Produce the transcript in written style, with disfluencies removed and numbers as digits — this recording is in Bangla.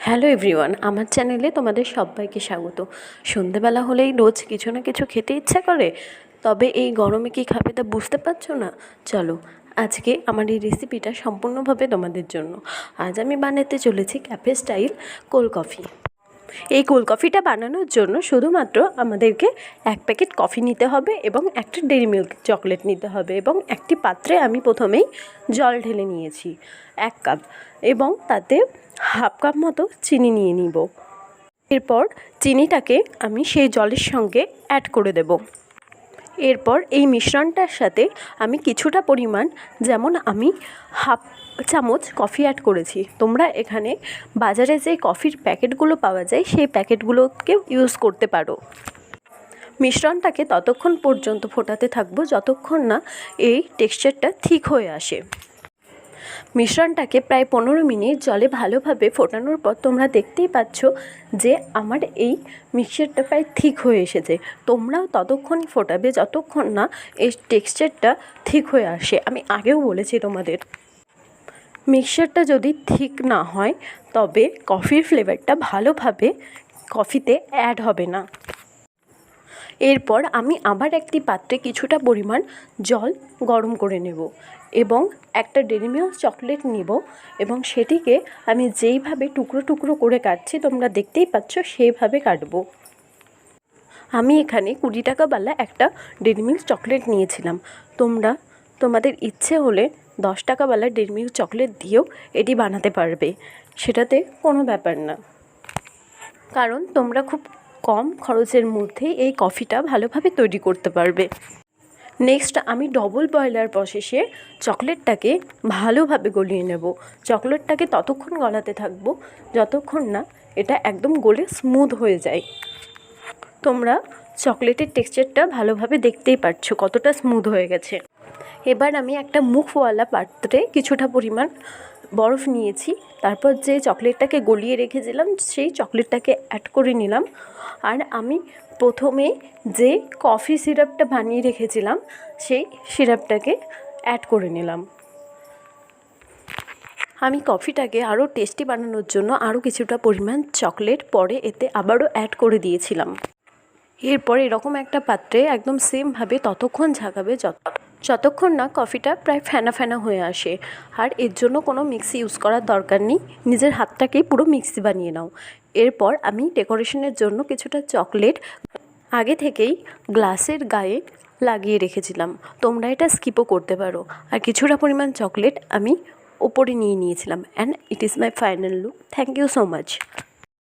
হ্যালো এভরিওয়ান, আমার চ্যানেলে তোমাদের সবাইকে স্বাগত। সন্ধেবেলা হলেই রোজ কিছু না কিছু খেতে ইচ্ছা করে, তবে এই গরমে কী খাবে তা বুঝতে পারছো না। চলো, আজকে আমার এই রেসিপিটা সম্পূর্ণভাবে তোমাদের জন্য। আজ আমি বানাতে চলেছি ক্যাফে স্টাইল কোল্ড কফি। এই কোল্ড কফিটা বানানোর জন্য শুধুমাত্র আমাদেরকে 1 প্যাকেট কফি নিতে হবে এবং একটা ডেইরি মিল্ক চকলেট নিতে হবে, এবং একটি পাত্রে আমি প্রথমেই জল ঢেলে নিয়েছি 1 কাপ, এবং তাতে 1/2 কাপ মতো চিনি নিয়ে নিব। এরপর চিনিটাকে আমি সেই জলের সঙ্গে অ্যাড করে দেব। এরপর এই মিশ্রণটার সাথে আমি কিছুটা পরিমাণ, যেমন আমি 1/2 চামচ কফি অ্যাড করেছি। তোমরা এখানে বাজারে যে কফির প্যাকেটগুলো পাওয়া যায় সেই প্যাকেটগুলোকে ইউজ করতে পারো। মিশ্রণটাকে ততক্ষণ পর্যন্ত ফোটাতে থাকবো যতক্ষণ না এই টেক্সচারটা ঠিক হয়ে আসে। মিশ্রণটাকে প্রায় 15 মিনিট জলে ভালোভাবে ফোটানোর পর তোমরা দেখতেই পাচ্ছ যে আমার এই মিক্সচারটা প্রায় ঠিক হয়ে এসেছে। তোমরাও ততক্ষণ ফোটাবে যতক্ষণ না এই টেক্সচারটা ঠিক হয়ে আসে। আমি আগেও বলেছি তোমাদের, মিক্সচারটা যদি ঠিক না হয় তবে কফির ফ্লেভারটা ভালোভাবে কফিতে অ্যাড হবে না। এরপর আমি আবার একটি পাত্রে কিছুটা পরিমাণ জল গরম করে নেব এবং একটা ডেইরি মিল্ক চকলেট নিব, এবং সেটিকে আমি যেইভাবে টুকরো টুকরো করে কাটছি তোমরা দেখতেই পাচ্ছ সেইভাবে কাটবো। আমি এখানে 20 টাকাওয়ালা একটা ডেইরি মিল্ক চকলেট নিয়েছিলাম। তোমরা তোমাদের ইচ্ছে হলে 10 টাকাওয়ালা ডেইরি মিল্ক চকলেট দিয়েও এটি বানাতে পারবে, সেটাতে কোনো ব্যাপার না, কারণ তোমরা খুব কম খরচের মধ্যেই এই কফিটা ভালোভাবে তৈরি করতে পারবে। নেক্সট আমি ডবল বয়লার প্রসেসে চকলেটটাকে ভালোভাবে গলিয়ে নেব। চকলেটটাকে ততক্ষণ গলাতে থাকবো যতক্ষণ না এটা একদম গলে স্মুথ হয়ে যায়। তোমরা চকলেটের টেক্সচারটা ভালোভাবে দেখতেই পাচ্ছ কতটা স্মুথ হয়ে গেছে। এবার আমি একটা মুখওয়ালা পাত্রে কিছুটা পরিমাণ বরফ নিয়েছি, তারপর যে চকলেটটাকে গলিয়ে রেখেছিলাম সেই চকলেটটাকে অ্যাড করে নিলাম। আর আমি প্রথমে যে কফি সিরাপটা বানিয়ে রেখেছিলাম সেই সিরাপটাকে অ্যাড করে নিলাম। আমি কফিটাকে আরও টেস্টি বানানোর জন্য আরও কিছুটা পরিমাণ চকলেট পরে এতে আবারও অ্যাড করে দিয়েছিলাম। এরপর এরকম একটা পাত্রে একদম সেমভাবে ততক্ষণ ঝাঁকাবে যতক্ষণ না কফিটা প্রায় ফেনা ফেনা হয়ে আসে। আর এর জন্য কোনো মিক্সি ইউজ করার দরকার নেই, নিজের হাতটাকেই পুরো মিক্সি বানিয়ে নাও। এরপর আমি ডেকোরেশনের জন্য কিছুটা চকলেট আগে থেকেই গ্লাসের গায়ে লাগিয়ে রেখেছিলাম, তোমরা এটা স্কিপও করতে পারো। আর কিছুটা পরিমাণ চকলেট আমি ওপরে নিয়ে নিয়েছিলাম। And it is my final look. Thank you so much.